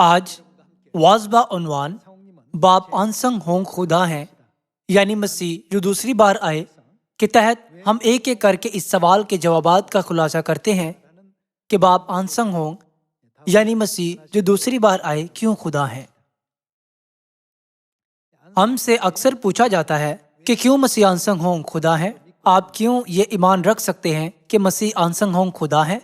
آج واضح عنوان باپ آنسنگ ہونگ خدا ہیں یعنی مسیح جو دوسری بار آئے کے تحت ہم ایک ایک کر کے اس سوال کے جوابات کا خلاصہ کرتے ہیں کہ باپ آنسنگ ہونگ یعنی مسیح جو دوسری بار آئے کیوں خدا ہیں۔ ہم سے اکثر پوچھا جاتا ہے کہ کیوں مسیح آنسنگ ہونگ خدا ہیں؟ آپ کیوں یہ ایمان رکھ سکتے ہیں کہ مسیح آنسنگ ہونگ خدا ہیں؟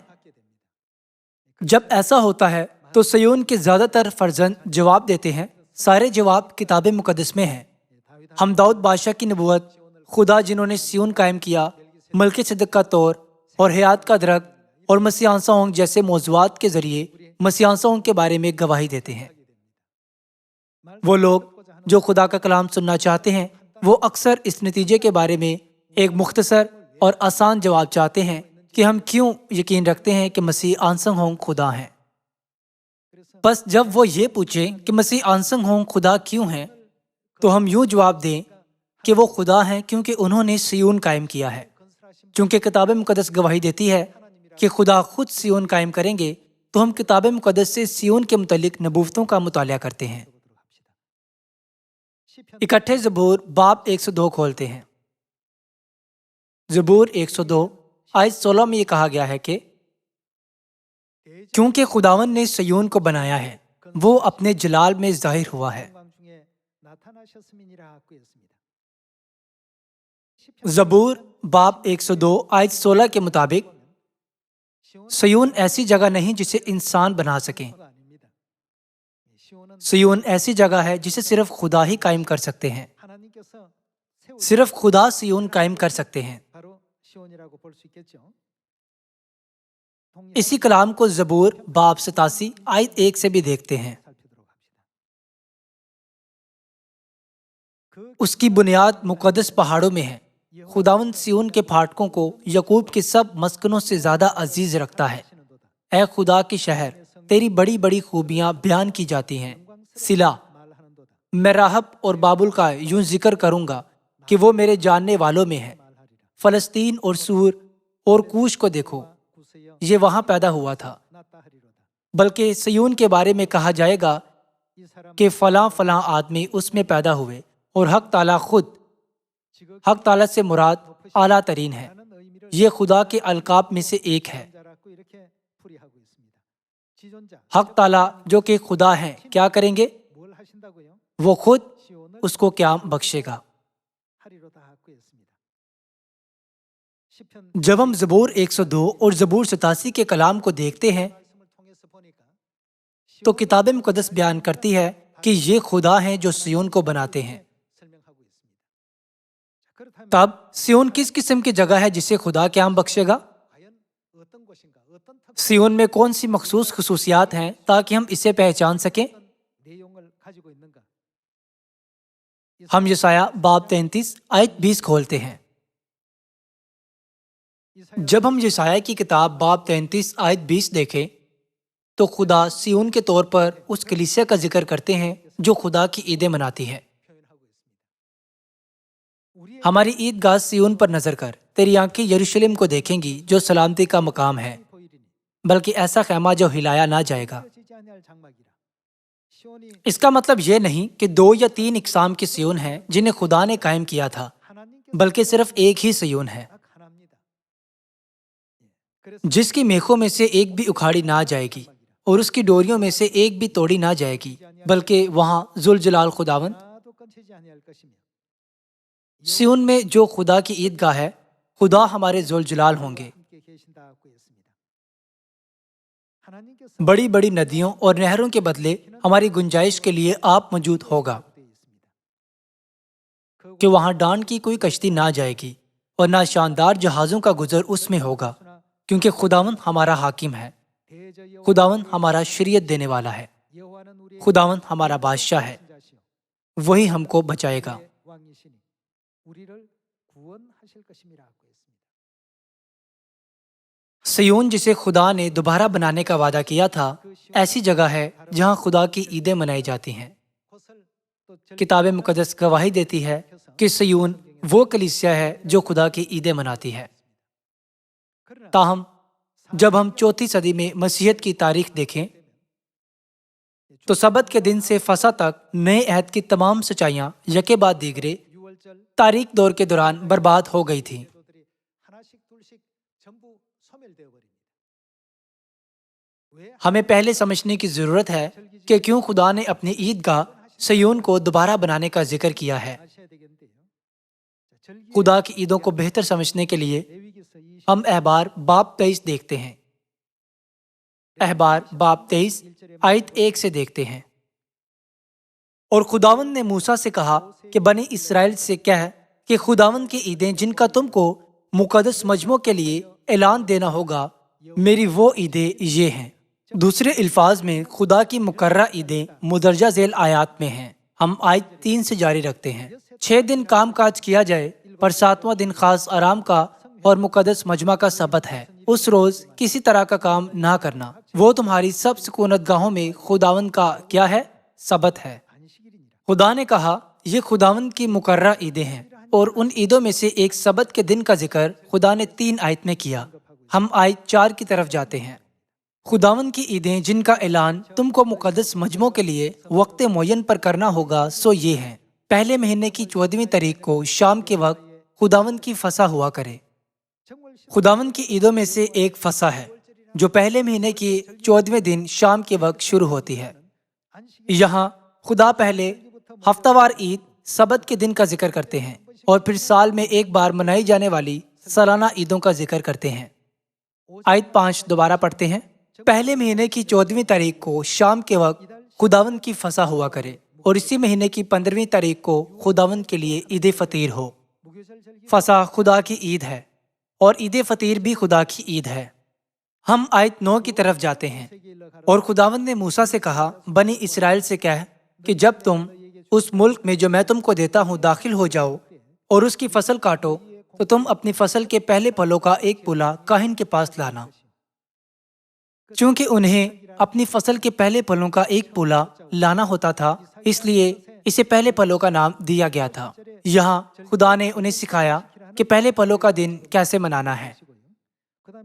جب ایسا ہوتا ہے تو سیون کے زیادہ تر فرزند جواب دیتے ہیں۔ سارے جواب کتاب مقدس میں ہیں۔ ہم داؤد بادشاہ کی نبوت، خدا جنہوں نے سیون قائم کیا، ملک صدق کا طور اور حیات کا درخت اور مسیح آنسنگ ہونگ جیسے موضوعات کے ذریعے مسیح آنسنگ ہونگ کے بارے میں گواہی دیتے ہیں۔ وہ لوگ جو خدا کا کلام سننا چاہتے ہیں وہ اکثر اس نتیجے کے بارے میں ایک مختصر اور آسان جواب چاہتے ہیں کہ ہم کیوں یقین رکھتے ہیں کہ مسیح آنسنگ ہونگ خدا ہیں۔ بس جب وہ یہ پوچھیں کہ مسیح آنسنگ ہونگ خدا کیوں ہیں تو ہم یوں جواب دیں کہ وہ خدا ہیں کیونکہ انہوں نے سیون قائم کیا ہے۔ چونکہ کتاب مقدس گواہی دیتی ہے کہ خدا خود سیون قائم کریں گے تو ہم کتاب مقدس سے سیون کے متعلق نبوتوں کا مطالعہ کرتے ہیں۔ اکٹھے زبور باب 102 کھولتے ہیں۔ زبور 102 آیت 16 میں یہ کہا گیا ہے کہ کیونکہ خداوند نے سیون کو بنایا ہے، وہ اپنے جلال میں ظاہر ہوا ہے۔ زبور باب 102 آیت 16 کے مطابق سیون ایسی جگہ نہیں جسے انسان بنا سکیں۔ سیون ایسی جگہ ہے جسے صرف خدا ہی قائم کر سکتے ہیں۔ صرف خدا سیون قائم کر سکتے ہیں۔ اسی کلام کو زبور باب 87 آیت 1 سے بھی دیکھتے ہیں۔ اس کی بنیاد مقدس پہاڑوں میں ہے۔ خداوند سیون کے پھاٹکوں کو یعقوب کے سب مسکنوں سے زیادہ عزیز رکھتا ہے۔ اے خدا کے شہر، تیری بڑی بڑی خوبیاں بیان کی جاتی ہیں۔ سلا، میں راہب اور بابل کا یوں ذکر کروں گا کہ وہ میرے جاننے والوں میں ہے۔ فلسطین اور سور اور کوش کو دیکھو، یہ وہاں پیدا ہوا تھا۔ بلکہ سیون کے بارے میں کہا جائے گا کہ فلاں فلاں آدمی اس میں پیدا ہوئے، اور حق تعالیٰ خود، حق تعالیٰ سے مراد اعلیٰ ترین ہے۔ یہ خدا کے القاب میں سے ایک ہے۔ حق تعالیٰ جو کہ خدا ہیں کیا کریں گے؟ وہ خود اس کو قیام بخشے گا۔ جب ہم زبور 102 اور زبور 87 کے کلام کو دیکھتے ہیں تو کتاب مقدس بیان کرتی ہے کہ یہ خدا ہیں جو سیون کو بناتے ہیں۔ تب سیون کس قسم کی جگہ ہے جسے خدا قیام بخشے گا؟ سیون میں کون سی مخصوص خصوصیات ہیں تاکہ ہم اسے پہچان سکیں؟ ہم یسایہ باب 33 آیت 20 کھولتے ہیں۔ جب ہم یسایہ کی کتاب باب 33 آیت 20 دیکھیں تو خدا سیون کے طور پر اس کلیسیا کا ذکر کرتے ہیں جو خدا کی عیدیں مناتی ہے۔ ہماری عید گاہ سیون پر نظر کر، تیری آنکھیں یروشلم کو دیکھیں گی جو سلامتی کا مقام ہے، بلکہ ایسا خیمہ جو ہلایا نہ جائے گا۔ اس کا مطلب یہ نہیں کہ 2 یا 3 اقسام کے سیون ہیں جنہیں خدا نے قائم کیا تھا، بلکہ صرف ایک ہی سیون ہے جس کی میخوں میں سے ایک بھی اکھاڑی نہ جائے گی اور اس کی ڈوریوں میں سے ایک بھی توڑی نہ جائے گی، بلکہ وہاں ذوالجلال خداوند۔ سیون میں جو خدا کی عید گاہ ہے، خدا ہمارے ذوالجلال ہوں گے۔ بڑی بڑی ندیوں اور نہروں کے بدلے ہماری گنجائش کے لیے آپ موجود ہوگا کہ وہاں ڈان کی کوئی کشتی نہ جائے گی اور نہ شاندار جہازوں کا گزر اس میں ہوگا، کیونکہ خداوند ہمارا حاکم ہے، خداوند ہمارا شریعت دینے والا ہے، خداوند ہمارا بادشاہ ہے، وہی ہم کو بچائے گا۔ سیون جسے خدا نے دوبارہ بنانے کا وعدہ کیا تھا، ایسی جگہ ہے جہاں خدا کی عیدیں منائی جاتی ہیں۔ کتاب مقدس گواہی دیتی ہے کہ سیون وہ کلیسیا ہے جو خدا کی عیدیں مناتی ہے۔ تاہم جب ہم 4 صدی میں مسیحیت کی تاریخ دیکھیں تو سبت کے دن سے فسح تک نئے عہد کی تمام سچائیاں یکے بعد دیگرے تاریخ دور کے دوران برباد ہو گئی تھیں۔ ہمیں پہلے سمجھنے کی ضرورت ہے کہ کیوں خدا نے اپنی عیدگاہ سیون کو دوبارہ بنانے کا ذکر کیا ہے۔ خدا کی عیدوں کو بہتر سمجھنے کے لیے ہم احبار باب 23 دیکھتے ہیں۔ احبار باب 23 آیت 1 سے دیکھتے ہیں۔ اور خداوند نے موسیٰ سے کہا کہ بنی اسرائیل سے کہہ کہ خداوند کی عیدیں جن کا تم کو مقدس مجموع کے لیے اعلان دینا ہوگا، میری وہ عیدیں یہ ہیں۔ دوسرے الفاظ میں خدا کی مقررہ عیدیں مدرجہ ذیل آیات میں ہیں۔ ہم آیت 3 سے جاری رکھتے ہیں۔ 6 دن کام کاج کیا جائے، پر 7واں دن خاص آرام کا اور مقدس مجمع کا سبت ہے۔ اس روز کسی طرح کا کام نہ کرنا۔ وہ تمہاری سب سکونت گاہوں میں خداوند کا کیا ہے؟ سبت ہے۔ خدا نے کہا یہ خداوند کی مقررہ عیدیں ہیں، اور ان عیدوں میں سے ایک سبت کے دن کا ذکر خدا نے 3 آیت میں کیا۔ ہم آیت 4 کی طرف جاتے ہیں۔ خداوند کی عیدیں جن کا اعلان تم کو مقدس مجموع کے لیے وقت معین پر کرنا ہوگا سو یہ ہیں۔ پہلے مہینے کی 14ویں تاریخ کو شام کے وقت خداوند کی فسح ہوا کرے۔ خداوند کی عیدوں میں سے ایک فسح ہے، جو پہلے مہینے کی 14ویں دن شام کے وقت شروع ہوتی ہے۔ یہاں خدا پہلے ہفتہ وار عید سبت کے دن کا ذکر کرتے ہیں، اور پھر سال میں ایک بار منائی جانے والی سالانہ عیدوں کا ذکر کرتے ہیں۔ آیت 5 دوبارہ پڑھتے ہیں۔ پہلے مہینے کی 14ویں تاریخ کو شام کے وقت خداوند کی فسح ہوا کرے، اور اسی مہینے کی 15ویں تاریخ کو خداوند کے لیے عید فطیر ہو۔ فسح خدا کی عید ہے، اور عید فطیر بھی خدا کی عید ہے۔ ہم آیت 9 کی طرف جاتے ہیں۔ اور خداوند نے موسیٰ سے کہا بنی اسرائیل سے کہہ کہ جب تم اس ملک میں جو میں تم کو دیتا ہوں داخل ہو جاؤ اور اس کی فصل کاٹو، تو تم اپنی فصل کے پہلے پھلوں کا ایک پولا کاہن کے پاس لانا۔ چونکہ انہیں اپنی فصل کے پہلے پھلوں کا ایک پولا لانا ہوتا تھا، اس لیے اسے پہلے پھلوں کا نام دیا گیا تھا۔ یہاں خدا نے انہیں سکھایا کہ پہلے پھلوں کا دن کیسے منانا ہے۔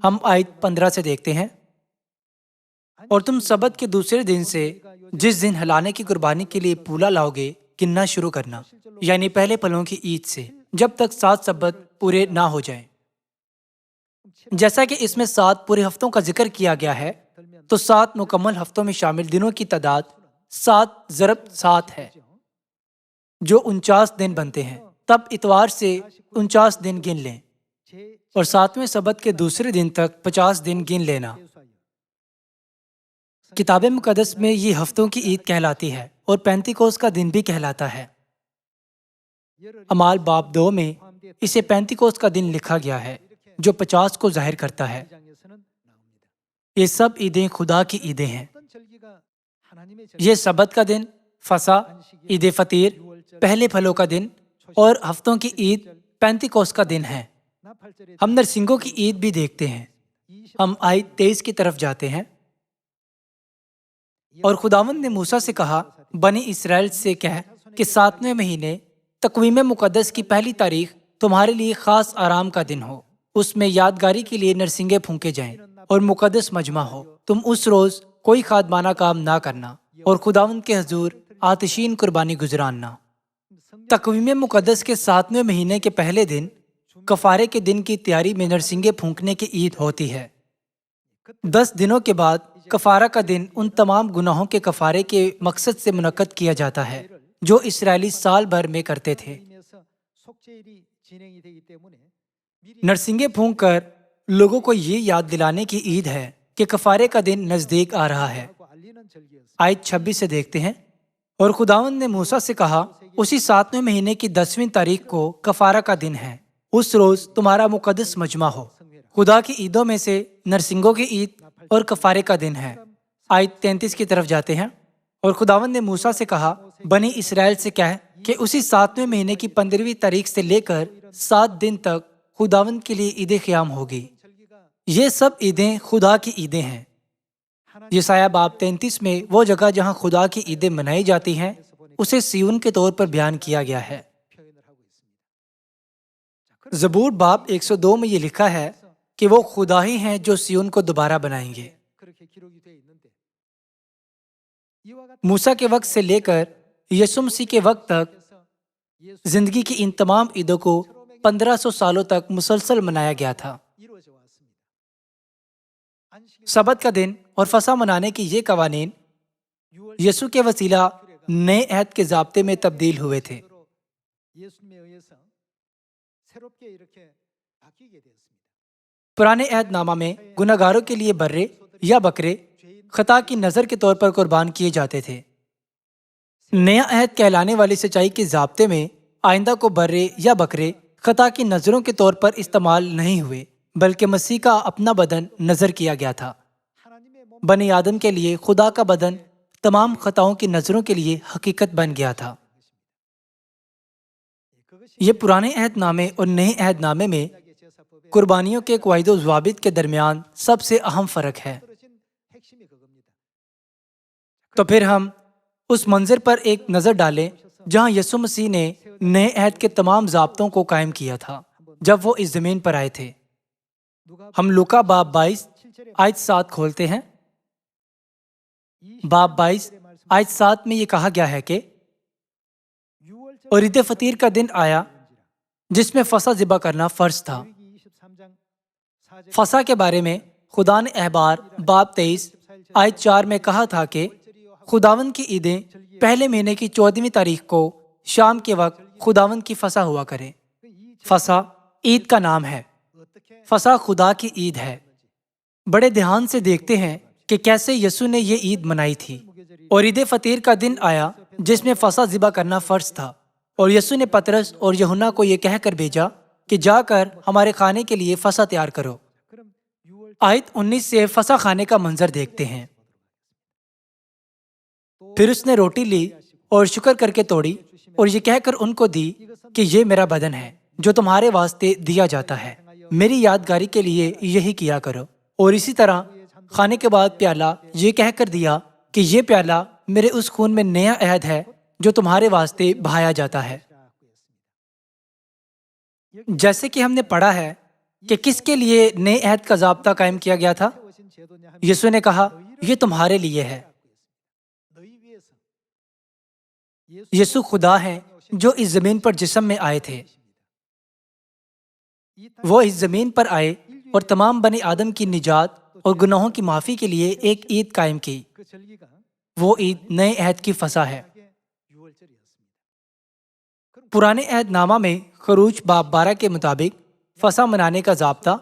ہم آیت 15 سے دیکھتے ہیں۔ اور تم سبت کے دوسرے دن سے جس دن ہلانے کی قربانی کے لیے پولا لاؤ گے گننا شروع کرنا، یعنی پہلے پھلوں کی عید سے، جب تک 7 سبت پورے نہ ہو جائیں۔ جیسا کہ اس میں 7 پورے ہفتوں کا ذکر کیا گیا ہے، تو 7 مکمل ہفتوں میں شامل دنوں کی تعداد 7 ضرب 7 ہے، جو 49 دن بنتے ہیں۔ تب اتوار سے 49 دن گن لیں، اور 7ویں سبت کے دوسرے دن تک 50 دن گن لینا۔ کتاب مقدس میں یہ ہفتوں کی عید کہلاتی ہے، اور پینتیکوس کا دن بھی کہلاتا ہے۔ اعمال باب 2 میں اسے پینتیکوس کا دن لکھا گیا ہے، جو 50 کو ظاہر کرتا ہے۔ یہ سب عیدیں خدا کی عیدیں ہیں۔ یہ سبت کا دن، فسح، عید فطیر، پہلے پھلوں کا دن اور ہفتوں کی عید پینتیکوس کا دن ہے۔ ہم نرسنگوں کی عید بھی دیکھتے ہیں۔ ہم آیت 23 کی طرف جاتے ہیں۔ اور خداوند نے موسیٰ سے کہا بنی اسرائیل سے کہہ کہ 7ویں مہینے تقویم مقدس کی پہلی تاریخ تمہارے لیے خاص آرام کا دن ہو۔ اس میں یادگاری کے لیے نرسنگیں پھونکے جائیں اور مقدس مجمع ہو۔ تم اس روز کوئی خادمانہ کام نہ کرنا، اور خداوند کے حضور آتشین قربانی گزراننا۔ تقویم مقدس کے 7ویں مہینے کے پہلے دن کفارے کے دن کی تیاری میں نرسنگیں پھونکنے کی عید ہوتی ہے۔ 10 دنوں کے بعد کفارہ کا دن ان تمام گناہوں کے کفارے کے مقصد سے منعقد کیا جاتا ہے جو اسرائیلی سال بھر میں کرتے تھے۔ نرسنگیں پھونک کر لوگوں کو یہ یاد دلانے کی عید ہے کہ کفارے کا دن نزدیک آ رہا ہے۔ آیت 26 سے دیکھتے ہیں۔ اور خداوند نے موسیٰ سے کہا اسی 7ویں مہینے کی 10ویں تاریخ کو کفارہ کا دن ہے۔ اس روز تمہارا مقدس مجمع ہو۔ خدا کی عیدوں میں سے نرسنگوں کی عید اور کفارے کا دن ہے۔ آیت 33 کی طرف جاتے ہیں۔ اور خداوند نے موسیٰ سے کہا بنی اسرائیل سے کہہ کہ اسی 7ویں مہینے کی 15ویں تاریخ سے لے کر 7 دن تک خداوند کے لیے عید قیام ہوگی۔ یہ سب عیدیں خدا کی عیدیں ہیں۔ یسایہ باب 33 میں وہ جگہ جہاں خدا کی عیدیں منائی جاتی ہیں اسے سیون کے طور پر بیان کیا گیا ہے۔ زبور باب 102 میں یہ لکھا ہے کہ وہ خدا ہی ہیں جو سیون کو دوبارہ بنائیں گے۔ موسیٰ کے وقت سے لے کر یسوع مسیح کے وقت تک زندگی کی ان تمام عیدوں کو 1500 سالوں تک مسلسل منایا گیا تھا۔ سبت کا دن اور فسح منانے کے یہ قوانین یسوع کے وسیلہ نئے عہد کے ضابطے میں تبدیل ہوئے تھے۔ پرانے عہد نامہ میں گناہگاروں کے لیے برے یا بکرے خطا کی نظر کے طور پر قربان کیے جاتے تھے۔ نیا عہد کہلانے والی سچائی کے ضابطے میں آئندہ کو برے یا بکرے خطا کی نظروں کے طور پر استعمال نہیں ہوئے، بلکہ مسیح کا اپنا بدن نظر کیا گیا تھا۔ بنی آدم کے لیے خدا کا بدن تمام خطاؤں کی نظروں کے لیے حقیقت بن گیا تھا۔ یہ پرانے عہد نامے اور نئے عہد نامے میں قربانیوں کے قواعد و ضوابط کے درمیان سب سے اہم فرق ہے۔ تو پھر ہم اس منظر پر ایک نظر ڈالیں جہاں یسوع مسیح نے نئے عہد کے تمام ضابطوں کو قائم کیا تھا جب وہ اس زمین پر آئے تھے۔ ہم لوکا باب 22 آیت 7 کھولتے ہیں۔ باب 22 آیت 7 میں یہ کہا گیا ہے کہ اور عید فطیر کا دن آیا جس میں فسح ذبح کرنا فرض تھا۔ فسح کے بارے میں خدا نے احبار باب 23 آیت 4 میں کہا تھا کہ خداوند کی عیدیں پہلے مہینے کی 14ویں تاریخ کو شام کے وقت خداوند کی فسح ہوا کرے۔ فسح عید کا نام ہے۔ فسح خدا کی عید ہے۔ بڑے دھیان سے دیکھتے ہیں کہ کیسے یسوع نے یہ عید منائی تھی۔ اور عید فطیر کا دن آیا جس میں فسح ذبح کرنا فرض تھا، اور یسوع نے پطرس اور یوحنا کو یہ کہہ کر بھیجا کہ جا کر ہمارے کھانے کے لیے فسح تیار کرو۔ آیت 19 سے فسح کھانے کا منظر دیکھتے ہیں۔ پھر اس نے روٹی لی اور شکر کر کے توڑی اور یہ کہہ کر ان کو دی کہ یہ میرا بدن ہے جو تمہارے واسطے دیا جاتا ہے، میری یادگاری کے لیے یہی کیا کرو۔ اور اسی طرح کھانے کے بعد پیالہ یہ کہہ کر دیا کہ یہ پیالہ میرے اس خون میں نیا عہد ہے جو تمہارے واسطے بہایا جاتا ہے۔ جیسے کہ ہم نے پڑھا ہے کہ کس کے لیے نئے عہد کا ضابطہ قائم کیا گیا تھا؟ یسوع نے کہا یہ تمہارے لیے ہے۔ یسوع خدا ہے جو اس زمین پر جسم میں آئے تھے۔ وہ اس زمین پر آئے اور تمام بنی آدم کی نجات اور گناہوں کی معافی کے لیے ایک عید قائم کی۔ وہ عید نئے عہد کی فسح ہے۔ پرانے عہد نامہ میں خروج باب 12 کے مطابق فسح منانے کا ضابطہ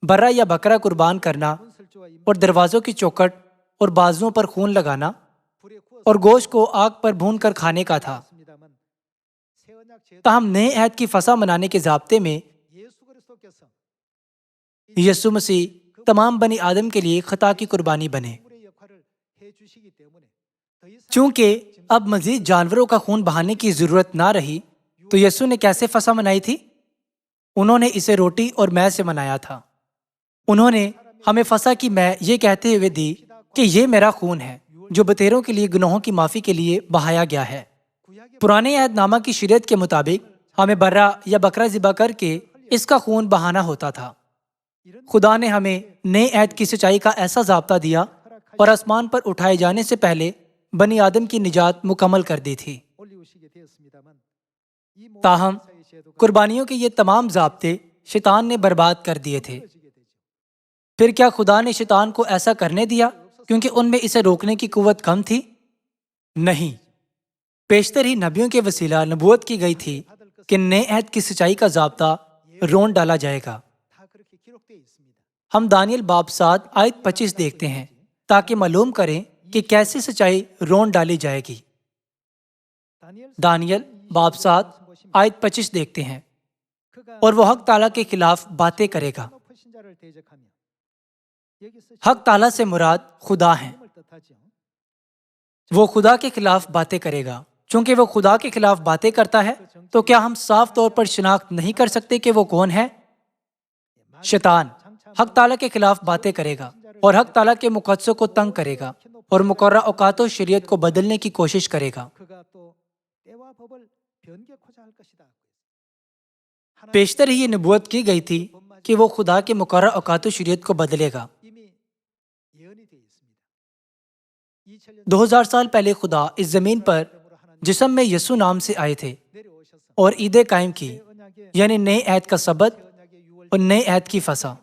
برا یا بکرا قربان کرنا اور دروازوں کی چوکھٹ اور بازوؤں پر خون لگانا اور گوشت کو آگ پر بھون کر کھانے کا تھا۔ تاہم نئے عہد کی فسح منانے کے ضابطے میں یسوع مسیح تمام بنی آدم کے لیے خطا کی قربانی بنے۔ چونکہ اب مزید جانوروں کا خون بہانے کی ضرورت نہ رہی تو یسوع نے کیسے فسح منائی تھی؟ انہوں نے اسے روٹی اور مے سے منایا تھا۔ انہوں نے ہمیں فسح کی مے یہ کہتے ہوئے دی کہ یہ میرا خون ہے جو بتیروں کے لیے گناہوں کی معافی کے لیے بہایا گیا ہے۔ پرانے عہد نامہ کی شریعت کے مطابق ہمیں برا یا بکرا ذبح کر کے اس کا خون بہانا ہوتا تھا۔ خدا نے ہمیں نئے عہد کی سچائی کا ایسا ضابطہ دیا اور آسمان پر اٹھائے جانے سے پہلے بنی آدم کی نجات مکمل کر دی تھی۔ تاہم قربانیوں کے یہ تمام ضابطے شیطان نے برباد کر دیے تھے۔ پھر کیا خدا نے شیطان کو ایسا کرنے دیا کیونکہ ان میں اسے روکنے کی قوت کم تھی؟ نہیں، پیشتر ہی نبیوں کے وسیلہ نبوت کی گئی تھی کہ نئے عہد کی سچائی کا ضابطہ رون ڈالا جائے گا۔ ہم دانیل باب 7 آیت 25 دیکھتے ہیں تاکہ معلوم کریں کہ کیسے سچائی رون ڈالی جائے گی۔ دانیل باب 7 آیت 25 دیکھتے ہیں، اور وہ حق تعالیٰ کے خلاف باتیں کرے گا۔ حق تعالیٰ سے مراد خدا ہیں۔ وہ خدا کے خلاف باتیں کرے گا۔ چونکہ وہ خدا کے خلاف باتیں کرتا ہے تو کیا ہم صاف طور پر شناخت نہیں کر سکتے کہ وہ کون ہے؟ شیطان حق تعالیٰ کے خلاف باتیں کرے گا اور حق تعالیٰ کے مقدسوں کو تنگ کرے گا اور مقررہ اوقات و شریعت کو بدلنے کی کوشش کرے گا۔ پیشتر ہی یہ نبوت کی گئی تھی کہ وہ خدا کے مقررہ اوقات و شریعت کو بدلے گا۔ 2000 سال پہلے خدا اس زمین پر جسم میں یسوع نام سے آئے تھے اور عیدیں قائم کی، یعنی نئے عہد کا سبت اور نئے عہد کی فسح۔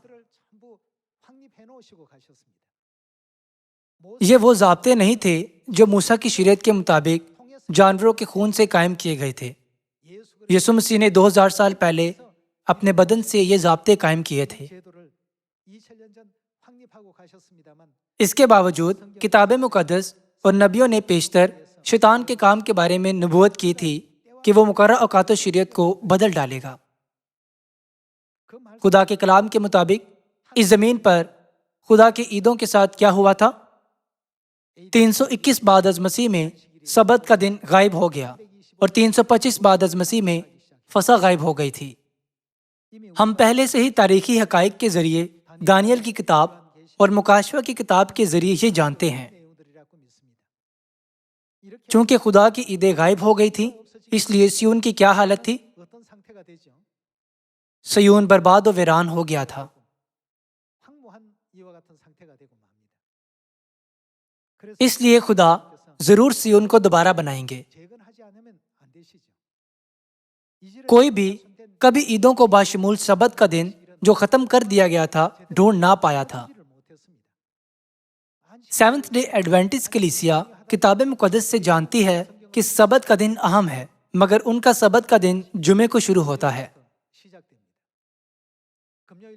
یہ وہ ضابطے نہیں تھے جو موسیٰ کی شریعت کے مطابق جانوروں کے خون سے قائم کیے گئے تھے۔ یسوع مسیح نے 2000 سال پہلے اپنے بدن سے یہ ضابطے قائم کیے تھے۔ اس کے باوجود کتاب مقدس اور نبیوں نے پیشتر شیطان کے کام کے بارے میں نبوت کی تھی کہ وہ مقررہ اوقات و شریعت کو بدل ڈالے گا۔ خدا کے کلام کے مطابق اس زمین پر خدا کی عیدوں کے ساتھ کیا ہوا تھا؟ 321 بعد از مسیح میں سبت کا دن غائب ہو گیا اور 325 بعد از مسیح میں فسح غائب ہو گئی تھی۔ ہم پہلے سے ہی تاریخی حقائق کے ذریعے دانیل کی کتاب اور مکاشفہ کی کتاب کے ذریعے یہ جانتے ہیں۔ چونکہ خدا کی عیدیں غائب ہو گئی تھی، اس لیے سیون کی کیا حالت تھی؟ سیون برباد و ویران ہو گیا تھا۔ اس لیے خدا ضرور سیون کو دوبارہ بنائیں گے۔ کوئی بھی کبھی عیدوں کو باشمول سبت کا دن جو ختم کر دیا گیا تھا ڈھونڈ نہ پایا تھا۔ سیونتھ ڈے ایڈوینٹسٹ کلیسیا کتاب مقدس سے جانتی ہے کہ سبت کا دن اہم ہے، مگر ان کا سبت کا دن جمعے کو شروع ہوتا ہے۔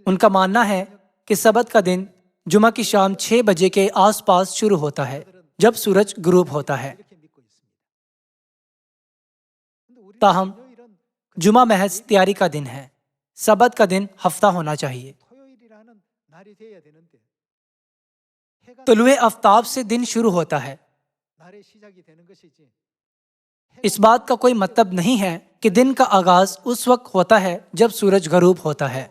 ان کا ماننا ہے کہ سبت کا دن جمعہ کی شام 6 بجے کے آس پاس شروع ہوتا ہے جب سورج غروب ہوتا ہے۔ تاہم جمعہ محض تیاری کا دن ہے، سبت کا دن ہفتہ ہونا چاہیے۔ طلوع آفتاب سے دن شروع ہوتا ہے۔ اس بات کا کوئی مطلب نہیں ہے کہ دن کا آغاز اس وقت ہوتا ہے جب سورج غروب ہوتا ہے۔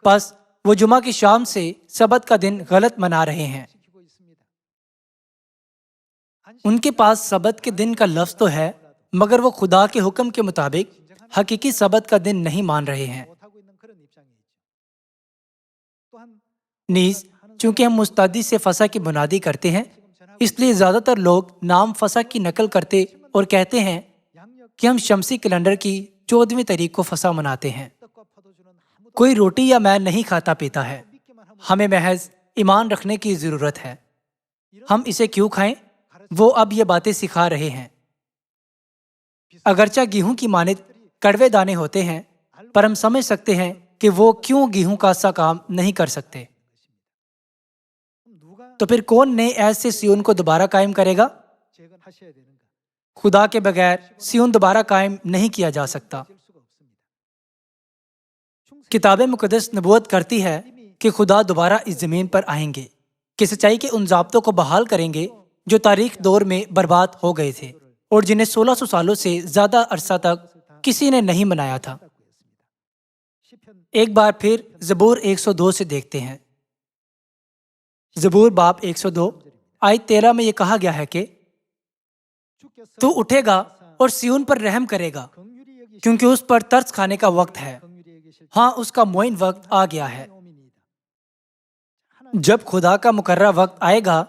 پس وہ جمعہ کی شام سے سبت کا دن غلط منا رہے ہیں۔ ان کے پاس سبت کے دن کا لفظ تو ہے، مگر وہ خدا کے حکم کے مطابق حقیقی سبت کا دن نہیں مان رہے ہیں۔ نیز چونکہ ہم مستعدی سے فسح کی بنیادی کرتے ہیں، اس لیے زیادہ تر لوگ نام فسح کی نقل کرتے اور کہتے ہیں کہ ہم شمسی کیلنڈر کی 14ویں تاریخ کو فسح مناتے ہیں۔ کوئی روٹی یا مے نہیں کھاتا پیتا ہے۔ ہمیں محض ایمان رکھنے کی ضرورت ہے۔ ہم اسے کیوں کھائیں؟ وہ اب یہ باتیں سکھا رہے ہیں۔ اگرچہ گیہوں کی مانند کڑوے دانے ہوتے ہیں، پر ہم سمجھ سکتے ہیں کہ وہ کیوں گیہوں کا سا کام نہیں کر سکتے۔ تو پھر کون نئے عہد سے سیون کو دوبارہ قائم کرے گا؟ خدا کے بغیر سیون دوبارہ قائم نہیں کیا جا سکتا۔ کتاب مقدس نبوت کرتی ہے کہ خدا دوبارہ اس زمین پر آئیں گے، کہ سچائی کے ان ضابطوں کو بحال کریں گے جو تاریخ دور میں برباد ہو گئے تھے اور جنہیں 1600 سالوں سے زیادہ عرصہ تک کسی نے نہیں منایا تھا۔ ایک بار پھر زبور 102 سے دیکھتے ہیں۔ زبور باب 102 آیت 13 میں یہ کہا گیا ہے کہ تو اٹھے گا اور سیون پر رحم کرے گا، کیونکہ اس پر ترس کھانے کا وقت ہے، ہاں اس کا معین وقت آ گیا ہے۔ جب خدا کا مقررہ وقت آئے گا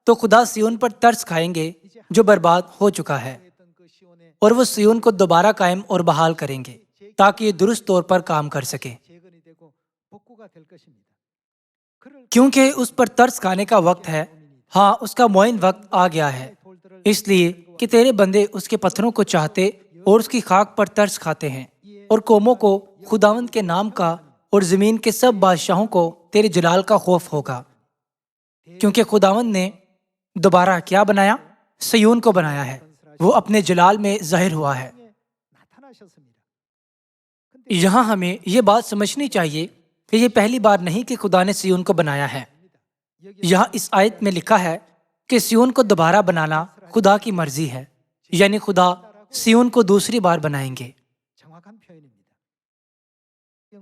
تو خدا سیون پر ترس کھائیں گے جو برباد ہو چکا ہے، اور وہ سیون کو دوبارہ قائم اور بحال کریں گے تاکہ یہ درست طور پر کام کر سکے۔ کیونکہ اس پر ترس کھانے کا وقت ہے، ہاں اس کا معین وقت آ گیا ہے، اس لیے کہ تیرے بندے اس کے پتھروں کو چاہتے اور اس کی خاک پر ترس کھاتے ہیں، اور قوموں کو خداوند کے نام کا اور زمین کے سب بادشاہوں کو تیرے جلال کا خوف ہوگا، کیونکہ خداوند نے دوبارہ کیا بنایا؟ سیون کو بنایا ہے، وہ اپنے جلال میں ظاہر ہوا ہے۔ یہاں ہمیں یہ بات سمجھنی چاہیے کہ یہ پہلی بار نہیں کہ خدا نے سیون کو بنایا ہے۔ یہاں اس آیت میں لکھا ہے کہ سیون کو دوبارہ بنانا خدا کی مرضی ہے، یعنی خدا سیون کو دوسری بار بنائیں گے۔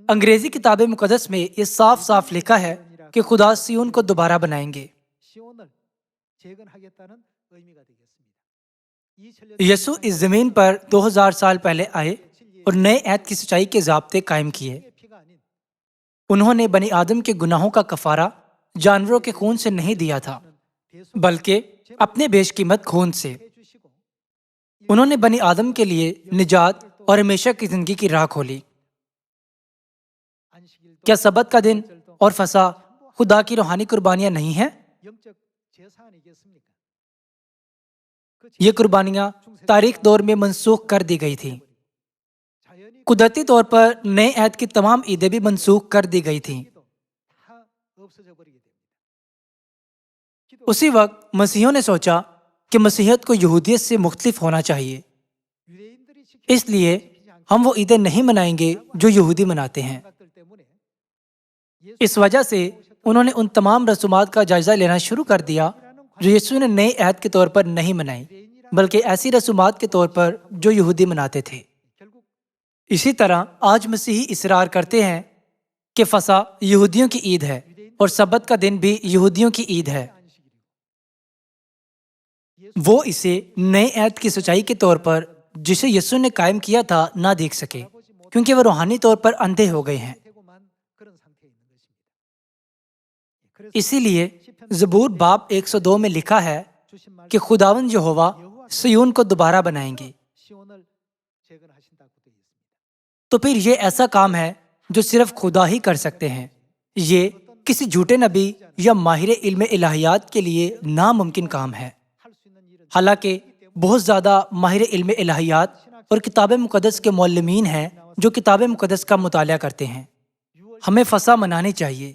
انگریزی کتاب مقدس میں یہ صاف صاف لکھا ہے کہ خدا سیون کو دوبارہ بنائیں گے۔ یسوع اس زمین پر 2000 سال پہلے آئے اور نئے عہد کی سچائی کے ضابطے قائم کیے۔ انہوں نے بنی آدم کے گناہوں کا کفارہ جانوروں کے خون سے نہیں دیا تھا، بلکہ اپنے بیش قیمت خون سے۔ انہوں نے بنی آدم کے لیے نجات اور ہمیشہ کی زندگی کی راہ کھولی۔ کیا سبت کا دن اور فسح خدا کی روحانی قربانیاں نہیں ہیں؟ یہ قربانیاں تاریخ دور میں منسوخ کر دی گئی تھیں۔ قدرتی طور پر نئے عہد کی تمام عیدیں بھی منسوخ کر دی گئی تھیں۔ اسی وقت مسیحیوں نے سوچا کہ مسیحیت کو یہودیت سے مختلف ہونا چاہیے، اس لیے ہم وہ عیدیں نہیں منائیں گے جو یہودی مناتے ہیں۔ اس وجہ سے انہوں نے ان تمام رسومات کا جائزہ لینا شروع کر دیا جو یسوع نے نئے عہد کے طور پر نہیں منائی، بلکہ ایسی رسومات کے طور پر جو یہودی مناتے تھے۔ اسی طرح آج مسیحی اصرار کرتے ہیں کہ فسح یہودیوں کی عید ہے اور سبت کا دن بھی یہودیوں کی عید ہے۔ وہ اسے نئے عہد کی سچائی کے طور پر جسے یسوع نے قائم کیا تھا نہ دیکھ سکے، کیونکہ وہ روحانی طور پر اندھے ہو گئے ہیں۔ اسی لیے زبور باب 102 میں لکھا ہے کہ خداوند یہوہ صیون کو دوبارہ بنائیں گے۔ تو پھر یہ ایسا کام ہے جو صرف خدا ہی کر سکتے ہیں۔ یہ کسی جھوٹے نبی یا ماہر علم الہیات کے لیے ناممکن کام ہے۔ حالانکہ بہت زیادہ ماہر علم الہیات اور کتاب مقدس کے معلمین ہیں جو کتاب مقدس کا مطالعہ کرتے ہیں۔ ہمیں فسح منانی چاہیے،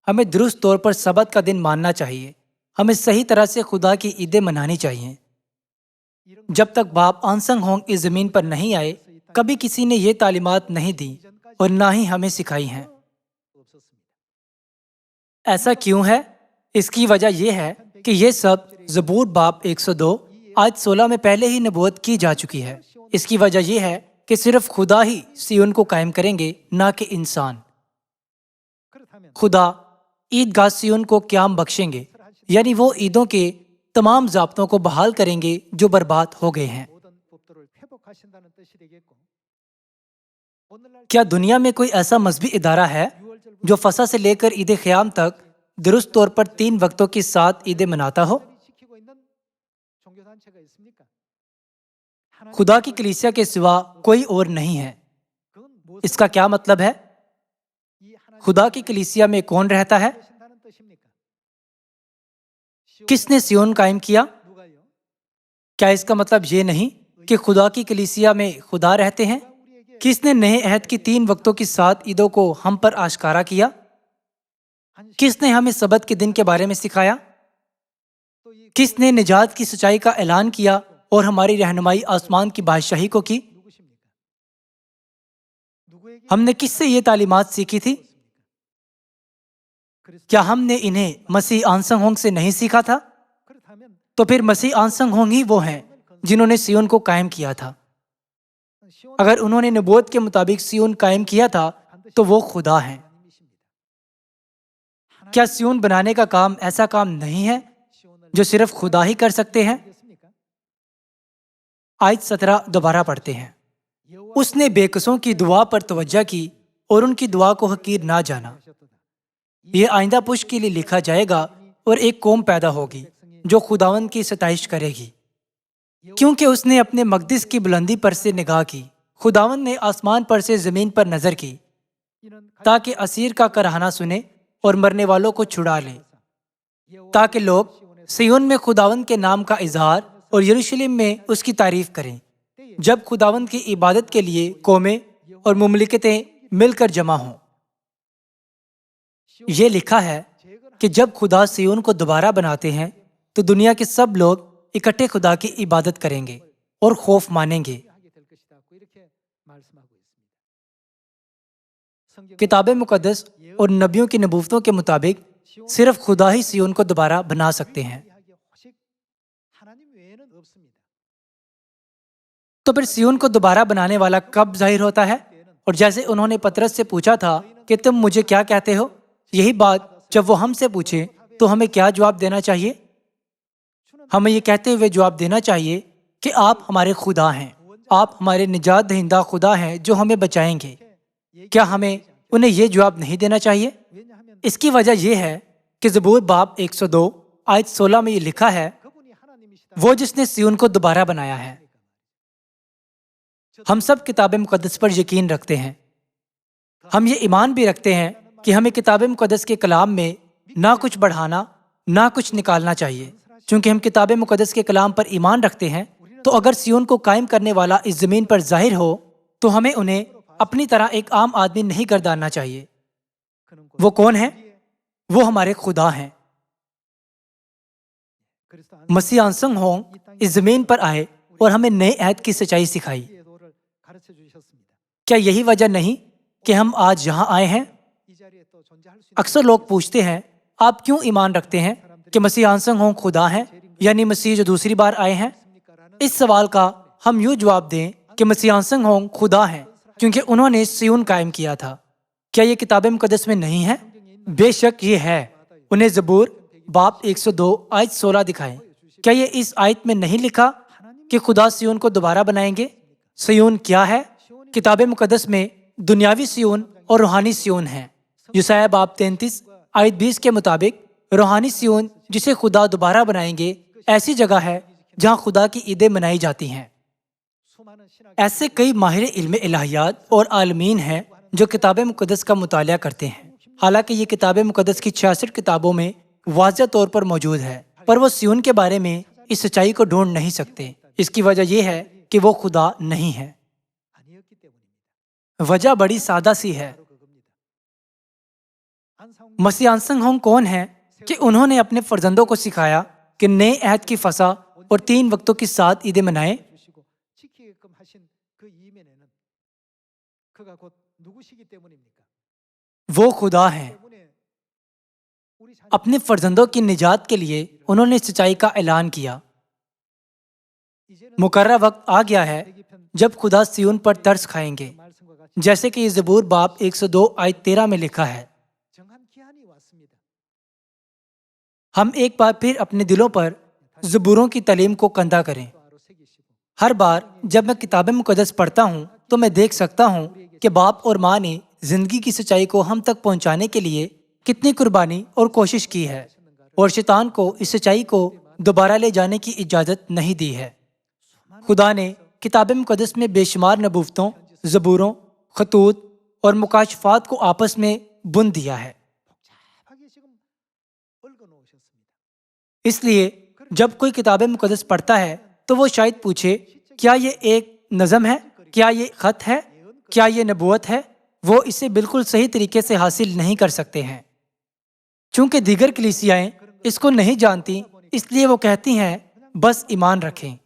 ہمیں درست طور پر سبت کا دن ماننا چاہیے، ہمیں صحیح طرح سے خدا کی عیدیں منانی چاہیے۔ جب تک باپ آنسنگ ہونگ اس زمین پر نہیں آئے، کبھی کسی نے یہ تعلیمات نہیں دی اور نہ ہی ہمیں سکھائی ہیں۔ ایسا کیوں ہے؟ اس کی وجہ یہ ہے کہ یہ سب زبور باب 102 آیت 16 میں پہلے ہی نبوت کی جا چکی ہے۔ اس کی وجہ یہ ہے کہ صرف خدا ہی صیون کو قائم کریں گے، نہ کہ انسان۔ خدا عید گاہ صیون کو قیام بخشیں گے، یعنی وہ عیدوں کے تمام ضابطوں کو بحال کریں گے جو برباد ہو گئے ہیں۔ کیا دنیا میں کوئی ایسا مذہبی ادارہ ہے جو فسح سے لے کر عید قیام تک درست طور پر 3 وقتوں کی 7 عیدیں مناتا ہو؟ خدا کی کلیسیا کے سوا کوئی اور نہیں ہے۔ اس کا کیا مطلب ہے؟ خدا کی کلیسیا میں کون رہتا ہے؟ کس نے صیون قائم کیا؟ کیا اس کا مطلب یہ نہیں کہ خدا کی کلیسیا میں خدا رہتے ہیں؟ کس نے نئے عہد کی 3 وقتوں کی 7 عیدوں کو ہم پر آشکارا کیا؟ کس نے ہمیں سبت کے دن کے بارے میں سکھایا؟ کس نے نجات کی سچائی کا اعلان کیا اور ہماری رہنمائی آسمان کی بادشاہی کو کی؟ ہم نے کس سے یہ تعلیمات سیکھی تھی؟ کیا ہم نے انہیں مسیح آنسنگ ہونگ سے نہیں سیکھا تھا؟ تو پھر مسیح آنسنگ ہونگ ہی وہ ہیں جنہوں نے صیون کو قائم کیا تھا۔ اگر انہوں نے نبوت کے مطابق صیون قائم کیا تھا تو وہ خدا ہیں۔ کیا صیون بنانے کا کام ایسا کام نہیں ہے جو صرف خدا ہی کر سکتے ہیں؟ آیت 17 دوبارہ پڑھتے ہیں۔ اس نے بے کسوں کی دعا پر توجہ کی اور ان کی دعا کو حقیر نہ جانا۔ یہ آئندہ پشت کے لیے لکھا جائے گا اور ایک قوم پیدا ہوگی جو خداوند کی ستائش کرے گی، کیونکہ اس نے اپنے مقدس کی بلندی پر سے نگاہ کی۔ خداوند نے آسمان پر سے زمین پر نظر کی تاکہ اسیر کا کرہنہ سنے اور مرنے والوں کو چھڑا لے، تاکہ لوگ صیون میں خداوند کے نام کا اظہار اور یروشلم میں اس کی تعریف کریں، جب خداوند کی عبادت کے لیے قومیں اور مملکتیں مل کر جمع ہوں۔ یہ لکھا ہے کہ جب خدا صیون کو دوبارہ بناتے ہیں تو دنیا کے سب لوگ اکٹھے خدا کی عبادت کریں گے اور خوف مانیں گے۔ کتاب مقدس اور نبیوں کی نبوتوں کے مطابق صرف خدا ہی صیون کو دوبارہ بنا سکتے ہیں۔ تو پھر صیون کو دوبارہ بنانے والا کب ظاہر ہوتا ہے؟ اور جیسے انہوں نے پطرس سے پوچھا تھا کہ تم مجھے کیا کہتے ہو، یہی بات جب وہ ہم سے پوچھے تو ہمیں کیا جواب دینا چاہیے؟ ہمیں یہ کہتے ہوئے جواب دینا چاہیے کہ آپ ہمارے خدا ہیں، آپ ہمارے نجات دہندہ خدا ہیں جو ہمیں بچائیں گے۔ کیا ہمیں انہیں یہ جواب نہیں دینا چاہیے؟ اس کی وجہ یہ ہے کہ زبور باب 102 آیت 16 میں یہ لکھا ہے، وہ جس نے سیون کو دوبارہ بنایا ہے۔ ہم سب کتاب مقدس پر یقین رکھتے ہیں۔ ہم یہ ایمان بھی رکھتے ہیں کہ ہمیں کتاب مقدس کے کلام میں نہ کچھ بڑھانا نہ کچھ نکالنا چاہیے۔ چونکہ ہم کتاب مقدس کے کلام پر ایمان رکھتے ہیں، تو اگر سیون کو قائم کرنے والا اس زمین پر ظاہر ہو تو ہمیں انہیں اپنی طرح ایک عام آدمی نہیں گرداننا چاہیے۔ وہ کون ہیں؟ وہ ہمارے خدا ہیں۔ مسیح آنسنگ ہونگ اس زمین پر آئے اور ہمیں نئے عہد کی سچائی سکھائی۔ کیا یہی وجہ نہیں کہ ہم آج یہاں آئے ہیں؟ اکثر لوگ پوچھتے ہیں، آپ کیوں ایمان رکھتے ہیں کہ مسیح آنسنگ ہونگ خدا ہیں، یعنی مسیح جو دوسری بار آئے ہیں؟ اس سوال کا ہم یوں جواب دیں کہ مسیح آنسنگ ہونگ خدا ہیں کیونکہ انہوں نے سیون قائم کیا تھا۔ کیا یہ کتاب مقدس میں نہیں ہے؟ بے شک یہ ہے۔ انہیں زبور باب 102 آیت 16 دکھائیں۔ کیا یہ اس آیت میں نہیں لکھا کہ خدا سیون کو دوبارہ بنائیں گے؟ سیون کیا ہے؟ کتاب مقدس میں دنیاوی سیون اور روحانی سیون ہے۔ یسایہ باب 33 آیت 20 کے مطابق روحانی سیون جسے خدا دوبارہ بنائیں گے ایسی جگہ ہے جہاں خدا کی عیدیں منائی جاتی ہیں۔ ایسے کئی ماہر علم الہیات اور عالمین ہیں جو کتاب مقدس کا مطالعہ کرتے ہیں۔ حالانکہ یہ کتاب مقدس کی 66 کتابوں میں واضح طور پر موجود ہے، پر وہ سیون کے بارے میں اس سچائی کو ڈھونڈ نہیں سکتے۔ اس کی وجہ یہ ہے کہ وہ خدا نہیں ہے۔ وجہ بڑی سادہ سی ہے۔ مسیح آنسنگ ہونگ کون ہیں کہ انہوں نے اپنے فرزندوں کو سکھایا کہ نئے عہد کی فسح اور 3 وقتوں کی 7 عیدیں منائیں۔ وہ خدا ہیں۔ اپنے فرزندوں کی نجات کے لیے انہوں نے سچائی کا اعلان کیا۔ مقررہ وقت آ گیا ہے جب خدا سیون پر ترس کھائیں گے، جیسے کہ یہ زبور باب 102 آیت 13 میں لکھا ہے۔ ہم ایک بار پھر اپنے دلوں پر زبوروں کی تعلیم کو کندہ کریں۔ ہر بار جب میں کتاب مقدس پڑھتا ہوں تو میں دیکھ سکتا ہوں کہ باپ اور ماں نے زندگی کی سچائی کو ہم تک پہنچانے کے لیے کتنی قربانی اور کوشش کی ہے، اور شیطان کو اس سچائی کو دوبارہ لے جانے کی اجازت نہیں دی ہے۔ خدا نے کتاب مقدس میں بے شمار نبوتوں، زبوروں، خطوط اور مکاشفات کو آپس میں بن دیا ہے۔ اس لیے جب کوئی کتاب مقدس پڑھتا ہے تو وہ شاید پوچھے، کیا یہ ایک نظم ہے؟ کیا یہ خط ہے؟ کیا یہ نبوت ہے؟ وہ اسے بالکل صحیح طریقے سے حاصل نہیں کر سکتے ہیں۔ چونکہ دیگر کلیسیائیں اس کو نہیں جانتی، اس لیے وہ کہتی ہیں بس ایمان رکھیں۔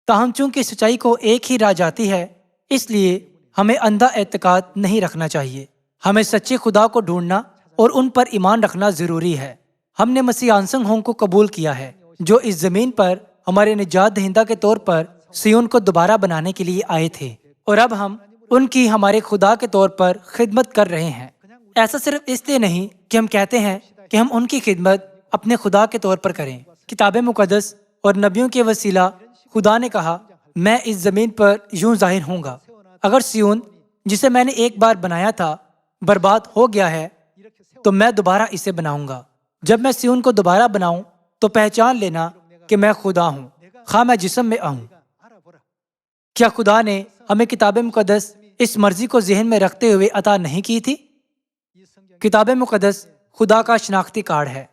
تاہم چونکہ سچائی کو ایک ہی راہ جاتی ہے، اس لیے ہمیں اندھا اعتقاد نہیں رکھنا چاہیے۔ ہمیں سچے خدا کو ڈھونڈنا اور ان پر ایمان رکھنا ضروری ہے۔ ہم نے مسیح آنسنگ ہونگ کو قبول کیا ہے، جو اس زمین پر ہمارے نجات دہندہ کے طور پر سیون کو دوبارہ بنانے کے لیے آئے تھے، اور اب ہم ان کی ہمارے خدا کے طور پر خدمت کر رہے ہیں۔ ایسا صرف اس لیے نہیں کہ ہم کہتے ہیں کہ ہم ان کی خدمت اپنے خدا کے طور پر کریں۔ کتاب مقدس اور نبیوں کے وسیلہ خدا نے کہا، میں اس زمین پر یوں ظاہر ہوں گا۔ اگر سیون جسے میں نے ایک بار بنایا تھا برباد ہو گیا ہے تو میں دوبارہ اسے بناؤں گا۔ جب میں سیون کو دوبارہ بناؤں تو پہچان لینا کہ میں خدا ہوں، خواہ میں جسم میں آؤں۔ کیا خدا نے ہمیں کتاب مقدس اس مرضی کو ذہن میں رکھتے ہوئے عطا نہیں کی تھی؟ کتاب مقدس خدا کا شناختی کارڈ ہے۔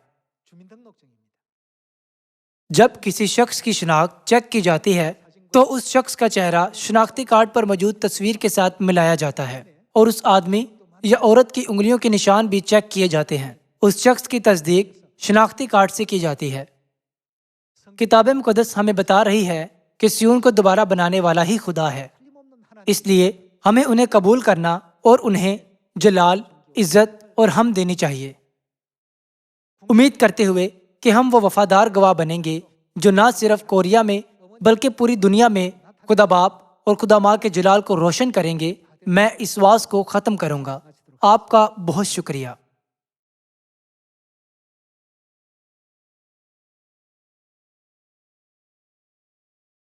جب کسی شخص کی شناخت چیک کی جاتی ہے تو اس شخص کا چہرہ شناختی کارڈ پر موجود تصویر کے ساتھ ملایا جاتا ہے، اور اس آدمی یا عورت کی انگلیوں کے نشان بھی چیک کیے جاتے ہیں۔ اس شخص کی تصدیق شناختی کارڈ سے کی جاتی ہے۔ کتاب مقدس ہمیں بتا رہی ہے کہ سیون کو دوبارہ بنانے والا ہی خدا ہے، اس لیے ہمیں انہیں قبول کرنا اور انہیں جلال، عزت اور حمد دینی چاہیے، امید کرتے ہوئے کہ ہم وہ وفادار گواہ بنیں گے جو نہ صرف کوریا میں بلکہ پوری دنیا میں خدا باپ اور خدا ماں کے جلال کو روشن کریں گے۔ میں اس واز کو ختم کروں گا۔ آپ کا بہت شکریہ۔